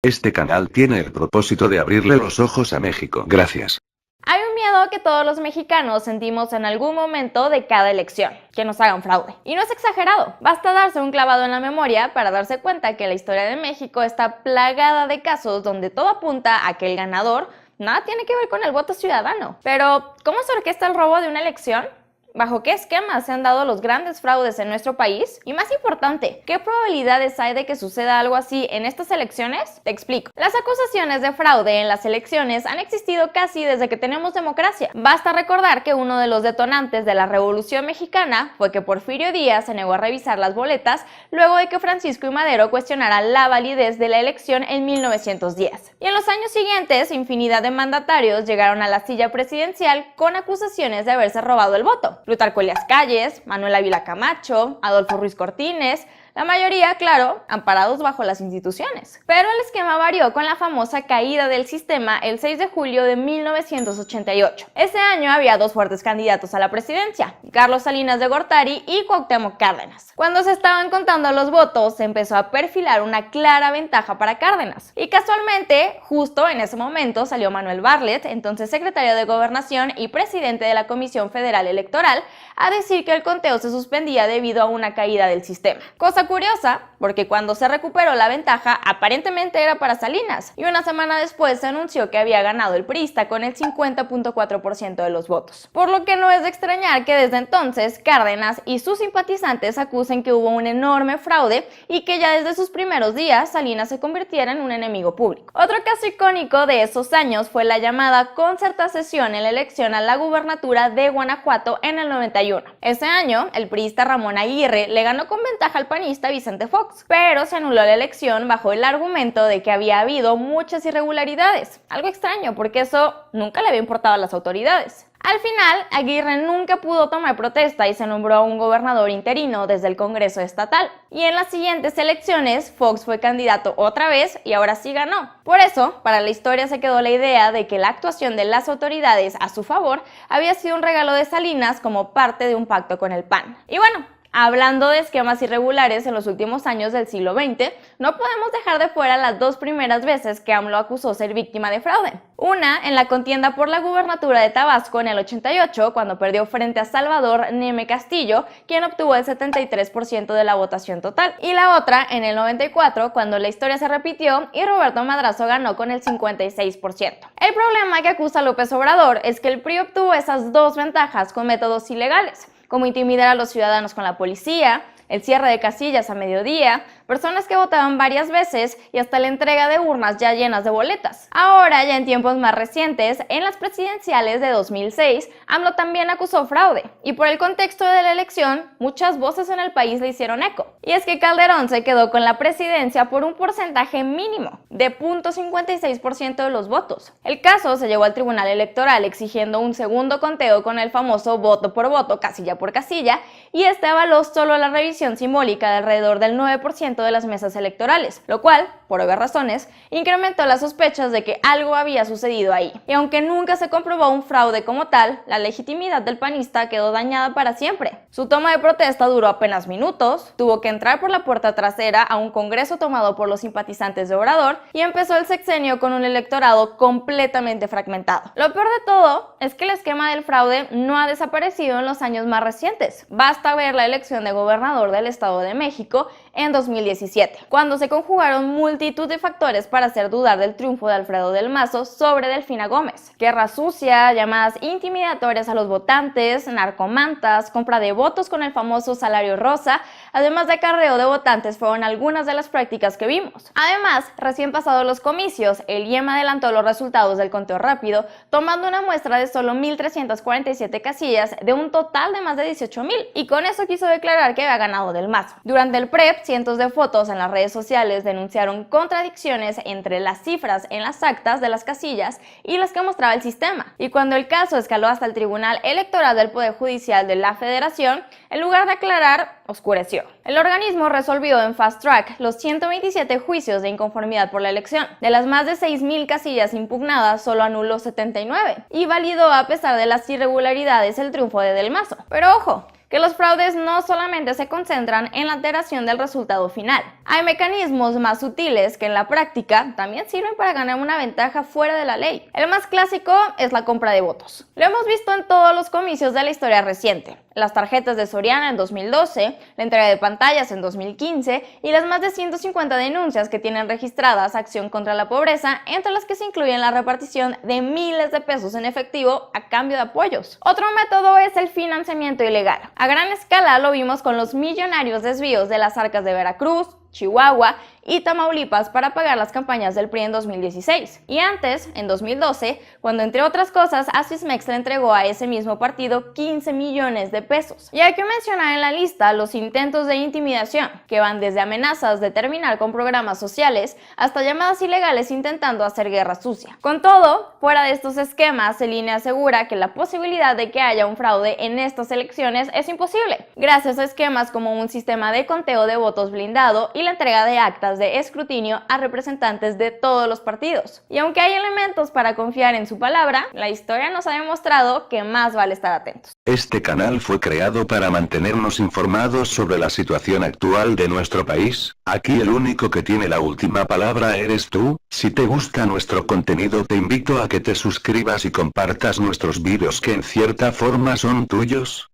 Este canal tiene el propósito de abrirle los ojos a México. Gracias. Hay un miedo que todos los mexicanos sentimos en algún momento de cada elección, que nos hagan fraude. Y no es exagerado, basta darse un clavado en la memoria para darse cuenta que la historia de México está plagada de casos donde todo apunta a que el ganador nada tiene que ver con el voto ciudadano. Pero, ¿cómo se orquesta el robo de una elección? ¿Bajo qué esquemas se han dado los grandes fraudes en nuestro país? Y más importante, ¿qué probabilidades hay de que suceda algo así en estas elecciones? Te explico. Las acusaciones de fraude en las elecciones han existido casi desde que tenemos democracia. Basta recordar que uno de los detonantes de la Revolución Mexicana fue que Porfirio Díaz se negó a revisar las boletas luego de que Francisco I. Madero cuestionara la validez de la elección en 1910. Y en los años siguientes, infinidad de mandatarios llegaron a la silla presidencial con acusaciones de haberse robado el voto. Plutarco Elías Calles, Manuel Ávila Camacho, Adolfo Ruiz Cortines, la mayoría, claro, amparados bajo las instituciones. Pero el esquema varió con la famosa caída del sistema el 6 de julio de 1988. Ese año había dos fuertes candidatos a la presidencia, Carlos Salinas de Gortari y Cuauhtémoc Cárdenas. Cuando se estaban contando los votos, se empezó a perfilar una clara ventaja para Cárdenas. Y casualmente, justo en ese momento salió Manuel Bartlett, entonces secretario de Gobernación y presidente de la Comisión Federal Electoral, a decir que el conteo se suspendía debido a una caída del sistema. Cosa curiosa, porque cuando se recuperó la ventaja, aparentemente era para Salinas, y una semana después se anunció que había ganado el priista con el 50.4% de los votos. Por lo que no es de extrañar que desde entonces Cárdenas y sus simpatizantes acusen que hubo un enorme fraude y que ya desde sus primeros días Salinas se convirtiera en un enemigo público. Otro caso icónico de esos años fue la llamada concertación en la elección a la gubernatura de Guanajuato en el 91. Ese año, el priista Ramón Aguirre le ganó con ventaja al panista Vicente Fox, pero se anuló la elección bajo el argumento de que había habido muchas irregularidades. Algo extraño, porque eso nunca le había importado a las autoridades. Al final, Aguirre nunca pudo tomar protesta y se nombró a un gobernador interino desde el Congreso Estatal. Y en las siguientes elecciones, Fox fue candidato otra vez y ahora sí ganó. Por eso, para la historia se quedó la idea de que la actuación de las autoridades a su favor había sido un regalo de Salinas como parte de un pacto con el PAN. Y bueno, hablando de esquemas irregulares en los últimos años del siglo XX, no podemos dejar de fuera las dos primeras veces que AMLO acusó ser víctima de fraude. Una en la contienda por la gubernatura de Tabasco en el 88, cuando perdió frente a Salvador Neme Castillo, quien obtuvo el 73% de la votación total. Y la otra en el 94, cuando la historia se repitió y Roberto Madrazo ganó con el 56%. El problema que acusa López Obrador es que el PRI obtuvo esas dos ventajas con métodos ilegales, como intimidar a los ciudadanos con la policía, el cierre de casillas a mediodía, personas que votaban varias veces y hasta la entrega de urnas ya llenas de boletas. Ahora, ya en tiempos más recientes, en las presidenciales de 2006, AMLO también acusó fraude, y por el contexto de la elección, muchas voces en el país le hicieron eco. Y es que Calderón se quedó con la presidencia por un porcentaje mínimo, de 0.56% de los votos. El caso se llevó al Tribunal Electoral exigiendo un segundo conteo con el famoso voto por voto, casilla por casilla, y este avaló solo la revisión simbólica de alrededor del 9% de las mesas electorales, lo cual, por obvias razones, incrementó las sospechas de que algo había sucedido ahí. Y aunque nunca se comprobó un fraude como tal, la legitimidad del panista quedó dañada para siempre. Su toma de protesta duró apenas minutos, tuvo que entrar por la puerta trasera a un congreso tomado por los simpatizantes de Obrador y empezó el sexenio con un electorado completamente fragmentado. Lo peor de todo es que el esquema del fraude no ha desaparecido en los años más recientes. Basta ver la elección de gobernador del Estado de México en 2017, cuando se conjugaron multitud de factores para hacer dudar del triunfo de Alfredo del Mazo sobre Delfina Gómez. Guerra sucia, llamadas intimidatorias a los votantes, narcomantas, compra de votos con el famoso salario rosa, además de acarreo de votantes fueron algunas de las prácticas que vimos. Además, recién pasados los comicios, el IEM adelantó los resultados del conteo rápido, tomando una muestra de solo 1.347 casillas de un total de más de 18.000, y con eso quiso declarar que había ganado Del Mazo. Durante el PREP, cientos de fotos en las redes sociales denunciaron contradicciones entre las cifras en las actas de las casillas y las que mostraba el sistema. Y cuando el caso escaló hasta el Tribunal Electoral del Poder Judicial de la Federación, en lugar de aclarar, oscureció. El organismo resolvió en fast track los 127 juicios de inconformidad por la elección. De las más de 6.000 casillas impugnadas, solo anuló 79 y validó a pesar de las irregularidades el triunfo de Del Mazo. Pero ojo, que los fraudes no solamente se concentran en la alteración del resultado final. Hay mecanismos más sutiles que en la práctica también sirven para ganar una ventaja fuera de la ley. El más clásico es la compra de votos. Lo hemos visto en todos los comicios de la historia reciente. Las tarjetas de Soriana en 2012, la entrega de pantallas en 2015 y las más de 150 denuncias que tienen registradas Acción contra la Pobreza, entre las que se incluyen la repartición de miles de pesos en efectivo a cambio de apoyos. Otro método es el financiamiento ilegal. A gran escala lo vimos con los millonarios desvíos de las arcas de Veracruz, Chihuahua y Tamaulipas para pagar las campañas del PRI en 2016. Y antes, en 2012, cuando entre otras cosas Asismex le entregó a ese mismo partido 15 millones de pesos. Y hay que mencionar en la lista los intentos de intimidación, que van desde amenazas de terminar con programas sociales hasta llamadas ilegales intentando hacer guerra sucia. Con todo, fuera de estos esquemas, el INE asegura que la posibilidad de que haya un fraude en estas elecciones es imposible, gracias a esquemas como un sistema de conteo de votos blindado y la entrega de actas de escrutinio a representantes de todos los partidos. Y aunque hay elementos para confiar en su palabra, la historia nos ha demostrado que más vale estar atentos. Este canal fue creado para mantenernos informados sobre la situación actual de nuestro país. Aquí el único que tiene la última palabra eres tú. Si te gusta nuestro contenido, te invito a que te suscribas y compartas nuestros vídeos que en cierta forma son tuyos.